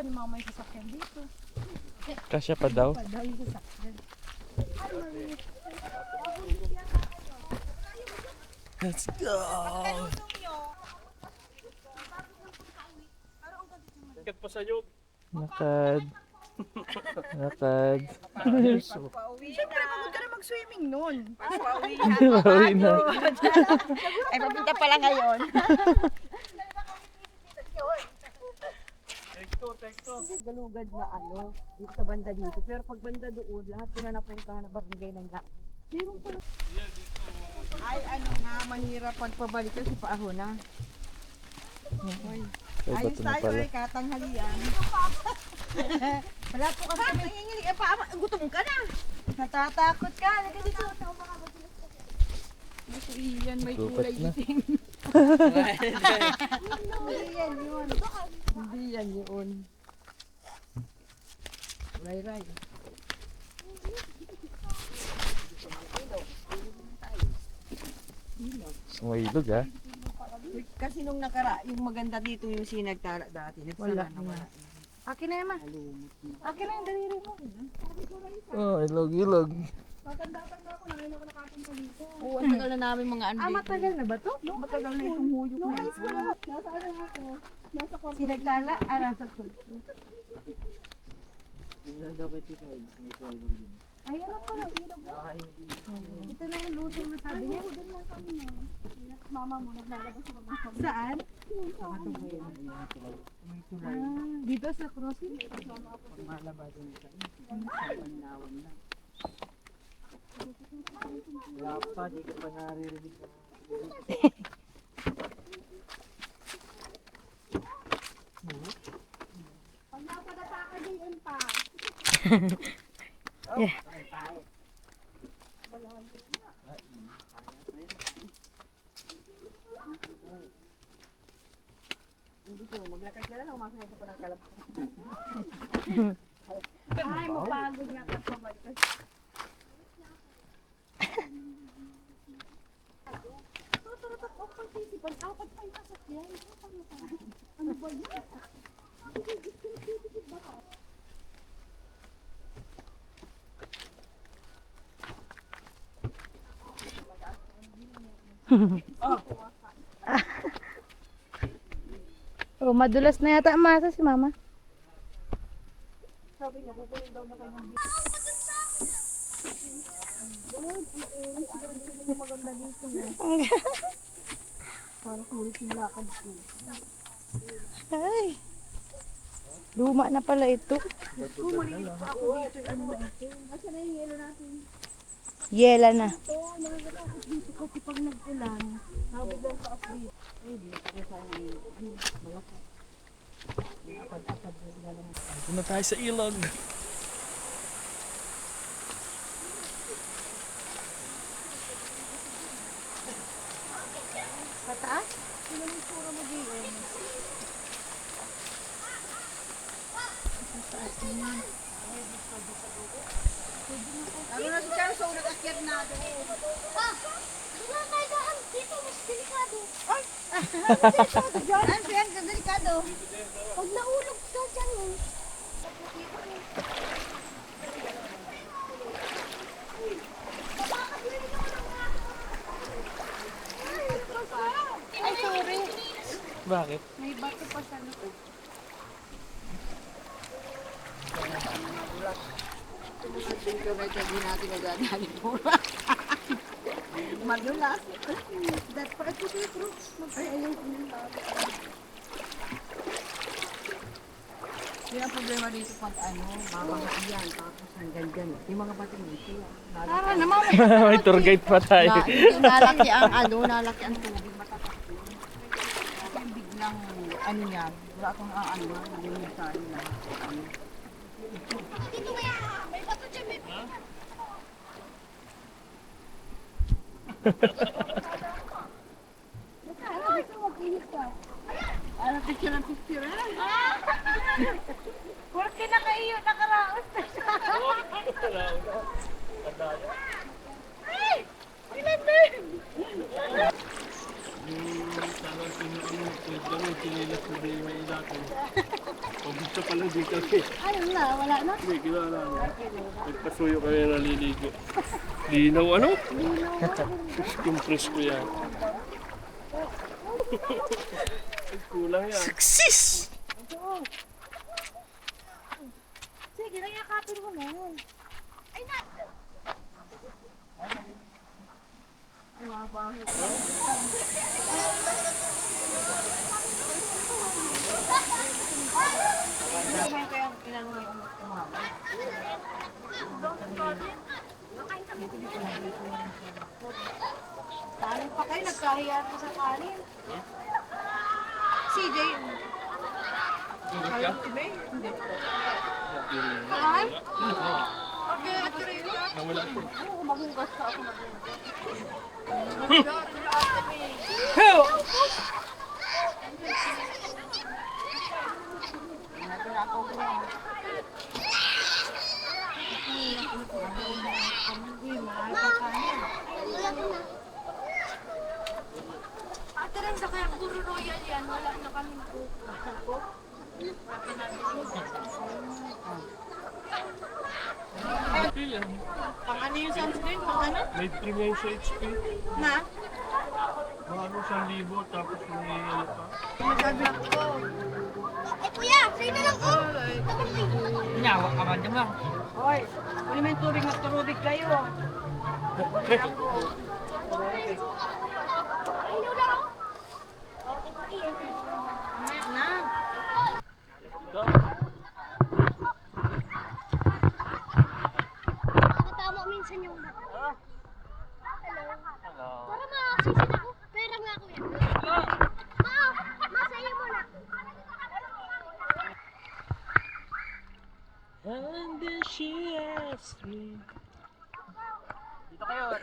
pa ni mama yung sasakyan dito. Kasya pa daw. Pa daw yung sasakyan. Let's go! Ikat pa sa iyo. Lakad. Lakad. Siyempre, pagod ka na mag-swimming nun. Pauwi na. Ay, papunta pala ngayon. Galugad na ano, dito sa banda dito. Pero pag banda doon, lahat ko na napuntahan na barangay ng lahat. Meron pala. Ay, ano nga, mahirap pagpabalik kasi paaho na. Ay, Ayos bato na tayo pala. eh, katanghalian. Wala po kasi kami nanginginig. Eh, gutom ka na. Natatakot ka. Lagi dito. Gusto iyan, may Gupat kulay na. itim. Hindi yan yun. Hindi yan yun. Ray-ray. Sumailog ha. Kasi nung yung maganda dito yung sinagtala dati. Wala na na. Akin na Emma. Akin na yung daliri mo. Oh, ilog-ilog. Oo, ang tagal na namin mga ano. Matagal na ba to? Matagal na itong huyok na ito. Sinagtala, nasa Ayan ang pala, ilog na. Ito na yung luto na sabi niya. Mama mo, naglalabas sa mga sabi. Saan? Dito sa crossing? Wala pa, di ka pa naririnig. Maglakad ka na lang, umakay ka pa ng kalap. Ay, mapagod nga ka pa ba? Ano ba yan? Oh, madulas na yata ang masa si mama. Sabi niya, kukunin daw na kayo ng maganda dito mo. Parang kulit yung lakad ko. Ay. Luma na pala ito. Maliit pa ako dito. Ano na ito? Nasaan na yung yelo natin? Yela na. Ito, nakakatakot dito kasi pag nag-ulan, habig lang sa asli. Ay, dito sa malaki. Ito na tayo sa ilog. Pataas? Sino yung sura mo dito? Ano na si Charles, nag-akyat na ako. Wala tayo daan. Dito, mas delikado. Ay, ang delikado. Pag nahulog ka dyan, eh. Ay, sorry. Bakit? May bato pa sa loob. Dito na ito, hindi natin nagdadali po. Madulas. That part of the fruits. Mag-ayaw ko ng Yan ang problema dito pag ano, mabaha yan, tapos hanggang dyan. Yung mga bating dito. Tara naman. May tour guide pa tayo. Nalaki ang ano, nalaki ang tubig, matatak yun. Kasi biglang, ano yan, wala akong ano, yung tayo na. Ano. Dito kaya, may bato dyan, may Ano, picture ng picture, eh? Porque nakaiyo, nakaraos na siya. Yung Kami, sinilas na din may dati. Pag gusto pa lang di kami. Ayun na, wala na. Hindi, kilala mo. Nagpasuyo kami naliligo. Linaw ano? Compress ko yan. Kulang yan. Success! Sige, nayakapin mo na yun. Ay, na! Kanin pa kayo, nagkahiya pa sa kanin. CJ. Kain? Okay, ate rin ka? Oo, maghugas ka ako. Ate rin sa kaya puro royal yan, wala na kami cook. Pang ano yung sunscreen? Pang ano? May premium sa HP. Na? Mga ano, 1,000 tapos may ano pa. Masabi ko. Eh kuya, sa'yo na lang ko. Nyawa ka man dyan lang. Hoy, uli mo yung tubig, magturubig kayo. Ayaw na ako. Mamaya na. Nakatama minsan yung Hello. Para makasisid ako. Pera nga kuya. Masaya mo na. And then she asked me. Dito kayo.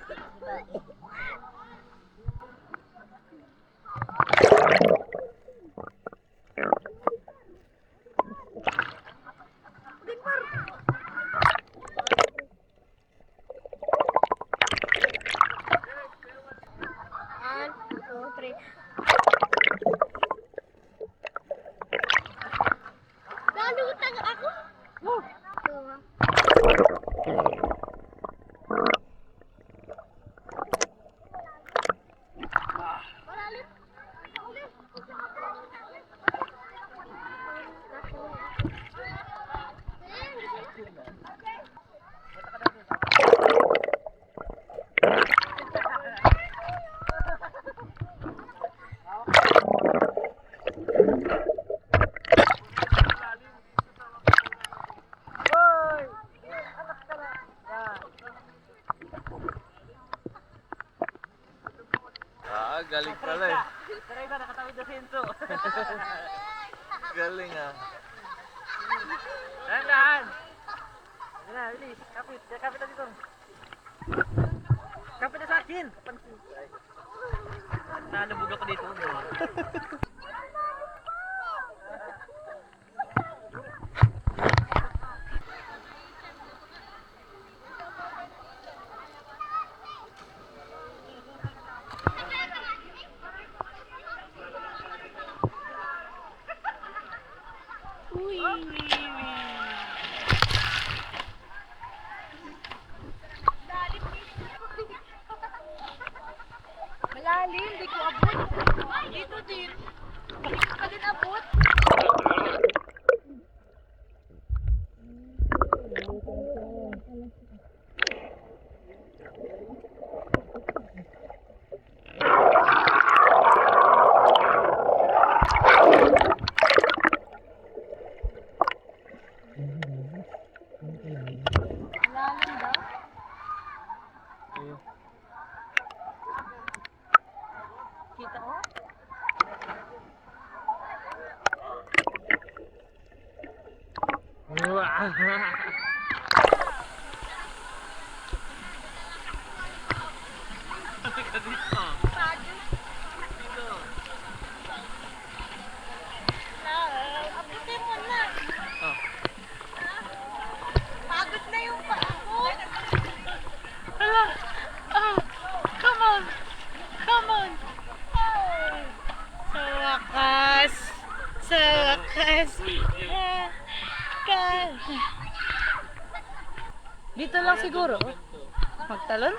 One, two, three. Nalutang ako. Malalim. Galing pala eh. Pero iba, nakatawid na sento. Galing ah. Dahan! Yan na, bilis. Kapit. Kapit na dito. Kapit na sa akin. Nalubog ako dito. Malalim, di ko abot. Dito din. Hindi ko pa din abot. Malalim daw. Kita mo? Abutin mo na. Pagod na yung paa ko. Come on! Come on! Sa wakas! Dito lang siguro. Magtalon?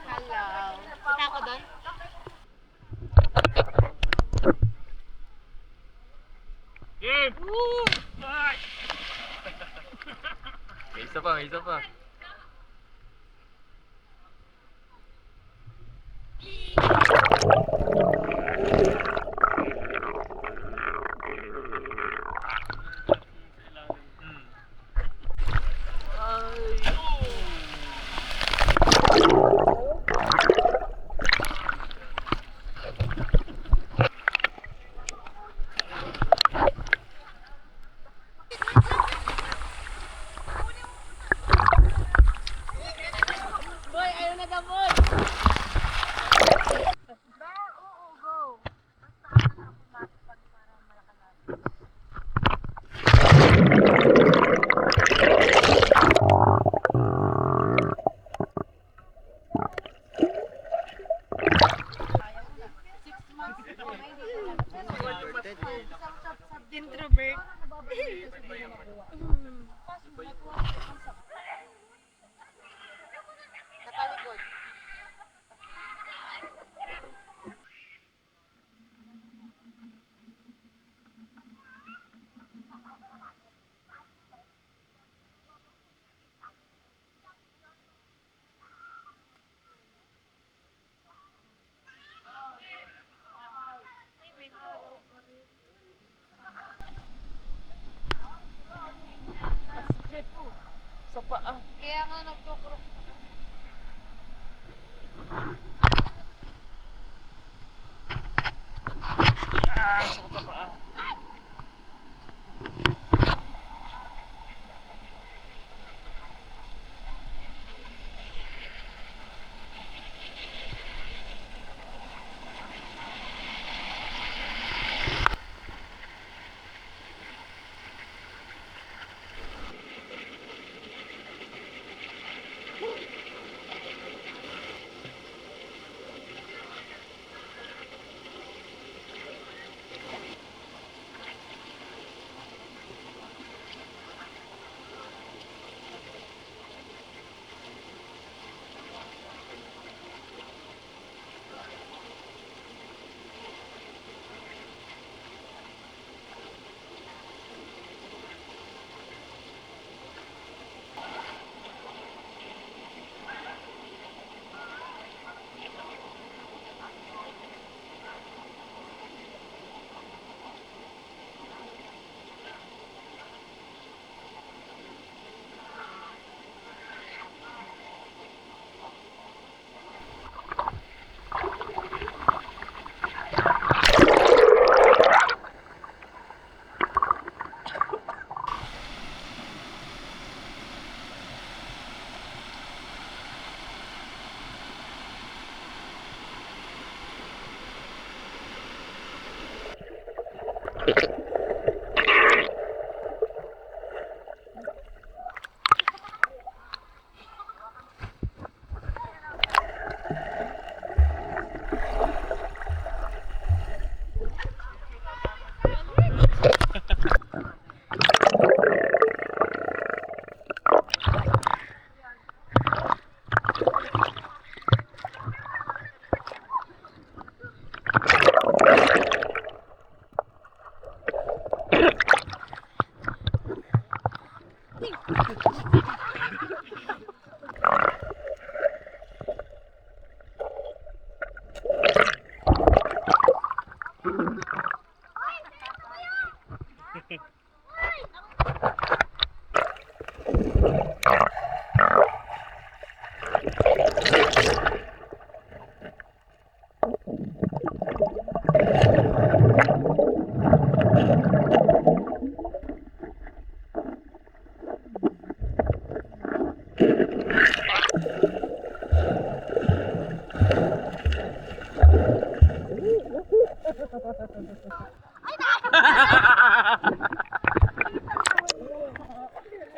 Hello. Kita ako doon? May isa pa. Boy, ayaw na damon! Introvert. Nakalikod. Sa paa. Kaya nga nagkukurok.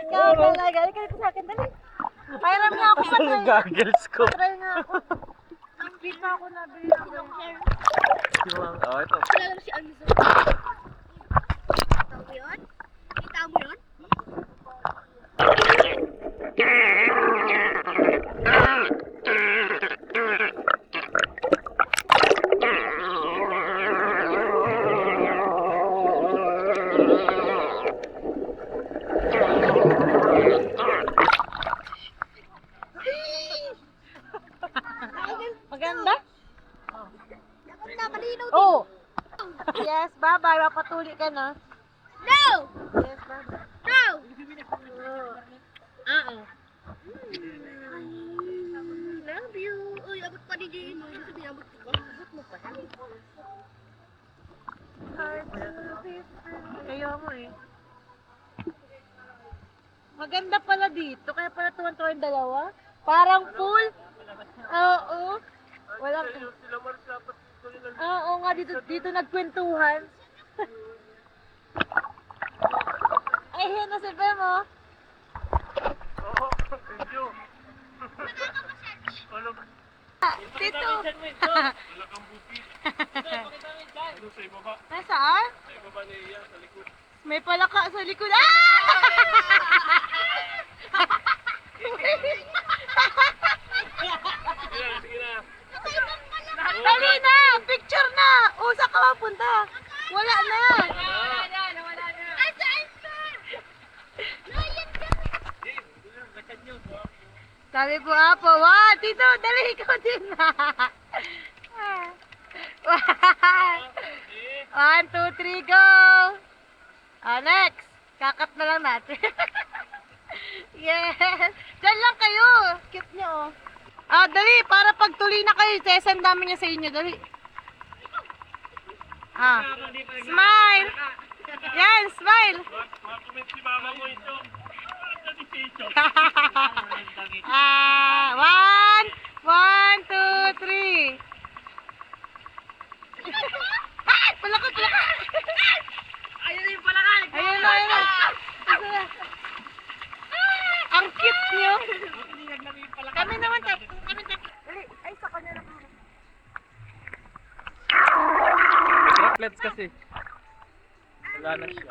Ikaw, talaga. Halika dito sa akin, dali. Pairam nga ako sa try. Goggles ko. Try nga ako. Ang bita ako na bilhin. hair. Oh, ito. Kilala mo si Anzo. Kita mo yun? Kita mo yun? Maganda? Dapat na, malinaw din. Oh! Yes, bye-bye. Mapatuli ka na. No! Yes, bye-bye. No! Love you. Uy, abot pa ni Jane. Uy, sabi abot ko. Abot mo pa. Kaya mo eh. Maganda pala dito. Kaya pala tuwan-tuwa yung dalawa. Parang pool. Oo. Wala. Oo nga, dito nagkwentuhan. Ay, yun na si Bem, oh. Oo, thank you. Dito. Wala kang bukid. Ano sa ibaba? Nasaan? Sa ibaba ni Ian, sa likod. May palaka sa likod. Ah! Sige na, sige na. Dali na! Picture na! O, saan ka mapunta? Wala na! Sabi po, Apo, wow, Tito, dali ikaw din na. 1, 2, 3, go! Next! Kakat na lang natin. Yes! Diyan lang kayo! Cute nyo, oh. Dali, para pagtuloy na kayo, sesend namin niya sa inyo, dali. Smile! Yan, smile! Makomment si mama mo ito. One, 2, 3. Ay, palakot, palakot! Ayun na yung palakot! Ayun na. Ang cute nyo! Kami naman tap. Ay, sa kanya na. Droplets kasi. Wala na siya.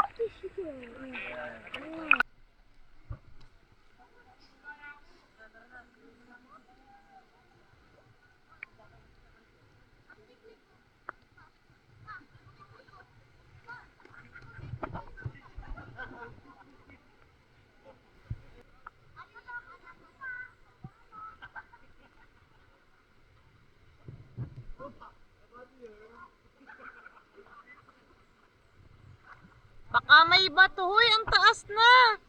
Baka may bato. Huy, ang taas na.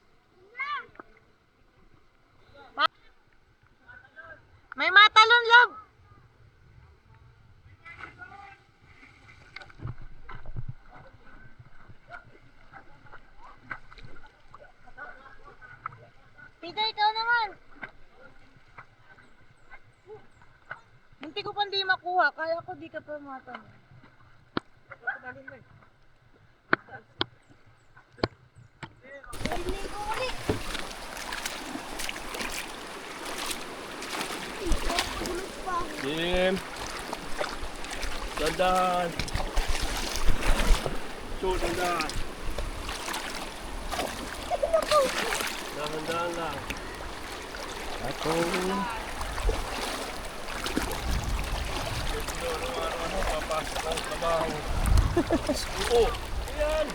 May matalon, love. Peter, ikaw naman. Hindi ko pa hindi makuha. Kaya ko di ka pa matanong. Jim. Dandan. Shoot, dandan. Dahan-dahan lang. Ako. Ito, araw-araw, papasok ang trabaho. Oo. Ayan.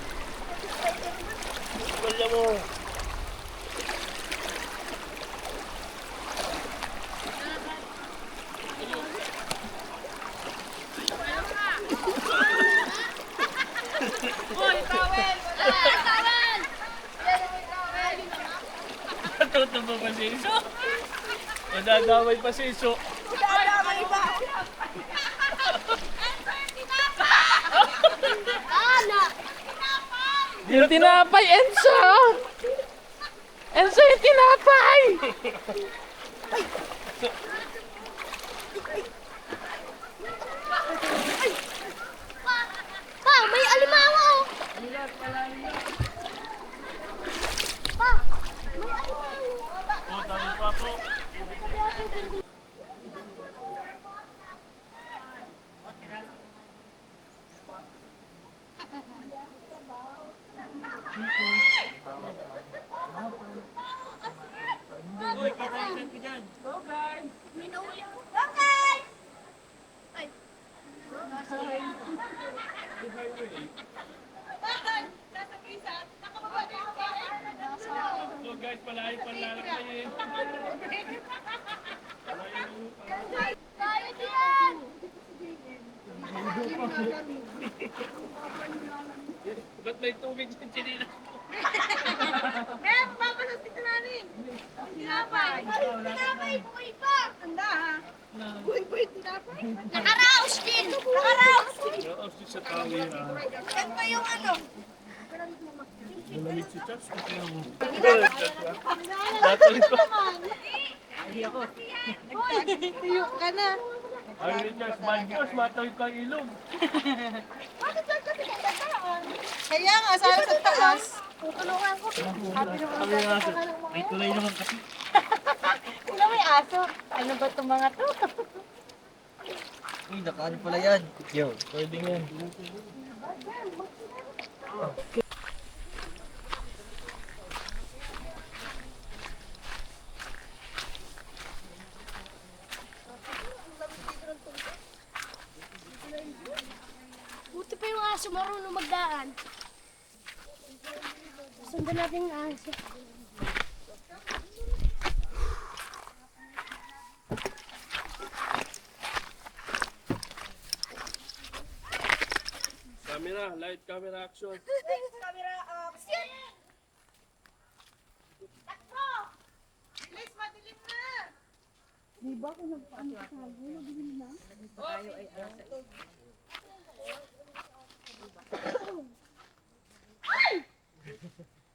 Balya mo. Natutubo pa si Iso. Nadadamay pa si Iso. Yung tinapay, Enzo! Enzo, yung tinapay! Pa, may alimango! Pa, may alimango! O, tama pa po. So guys, palayo panlalakayin. Tayo diyan! Ba't may tubig sa chinila? Eh, papasok dito namin! Tinapay! Tinapay! Buhay pa! Handa ha! Buhay tinapay! Nakaraos din! Nakaraos! Nakaraos din sa tawiran. Yan pa yung ano? Malamig si Charles. Natuloy ko. Tuyo ka na. Ay, Charles, Marcos, matawid ka ilog. Kaya nga, sana sa taas. Tutulungan ko. Sabi nga, may tulay naman kasi. Sino may aso? Ano ba itong mga to? Uy, nakaan pala yan. Yo, pwede yan. Buti pa yung aso marunong magdaan. Sundan natin yung aso. Camera, light camera action. Camera action. Takbo! Bilis, madilim na! Diba kung nagpaano ka sabi, mabilin na? Tayo ay asa.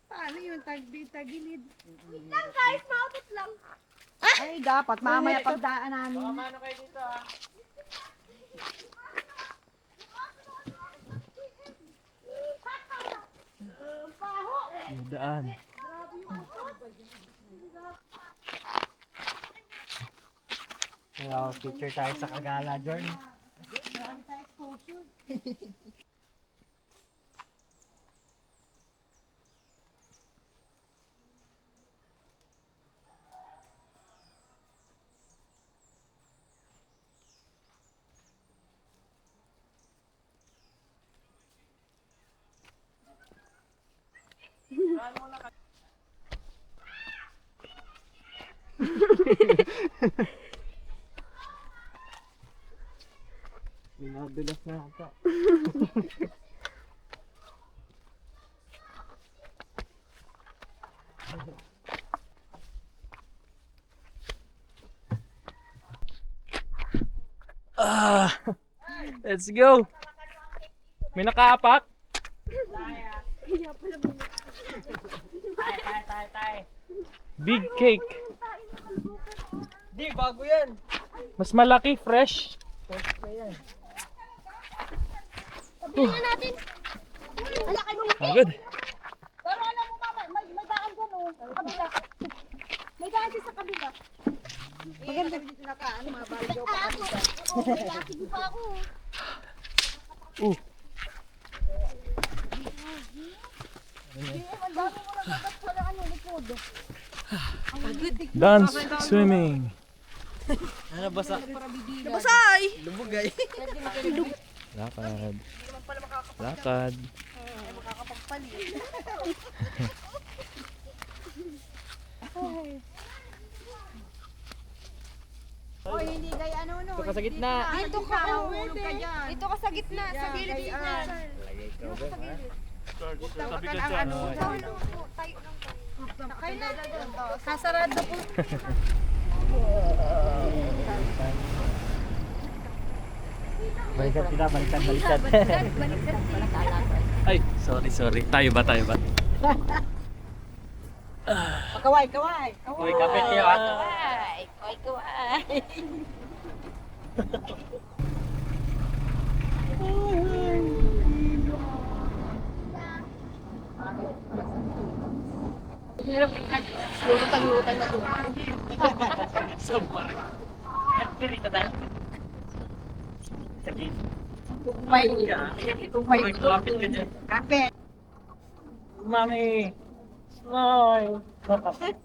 Paano yun? Tagilid. Lang guys, maabot lang. Ay, dapat. Mamaya pagdaan namin. Mano kayo dito ah? Daan. Kaya picture tayo sa Kagala, Jorn. Minabilas na ata. Let's go. May nakaapak? Big cake. Di, bago yan. Mas malaki, fresh. Sabihin na natin. Wala kayo ng Agad. pero alam mo mama, may daan dyan oh. Sa kabila. May daan din sa kabila. Maganda dito nakaan, mga baligaw pa kami dyan. Oo, may lasig pa ako. Ang dami mo lang dapat wala ano, likod. Dance swimming. Ano basa? Basay! Lumugay. Lakad. Lakad. Oy, hindi kaya ano no. Ito ka sa gitna. Dito ka, mahulog ka dyan. Dito ka sa gitna, sa gilid dito. Sabi ka dyan. Tayo lang tayo. Kailan? Sasarado po. Baliktad kita, baliktad, baliktad. Baliktad. Ay, sorry. Tayo ba? Kaway, kaway. Uy, kapit kayo ah. Kaway. Lutang-lutang na doon. Sabay. Dito tayo. May, Kapit ka dyan. kapit. Mami! Smile! Smile!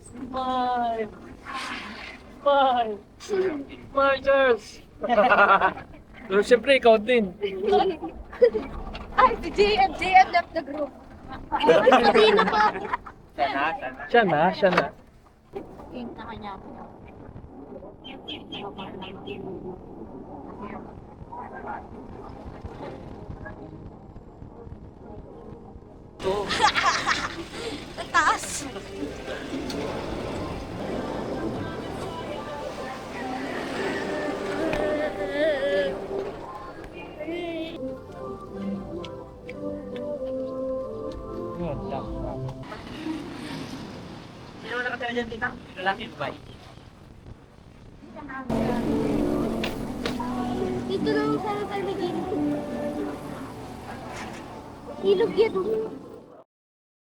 Smile! Smile! Smile, Charles! So, siyempre, ikaw din. Ay, si JM left the group. Kanina pa. Siya na. Yung na kanya. Taas. Yun, lang. Sino na nakatira dyan, tita? Lalaki ba? Dito lang sana tayo nag-ilog. Ilog yan.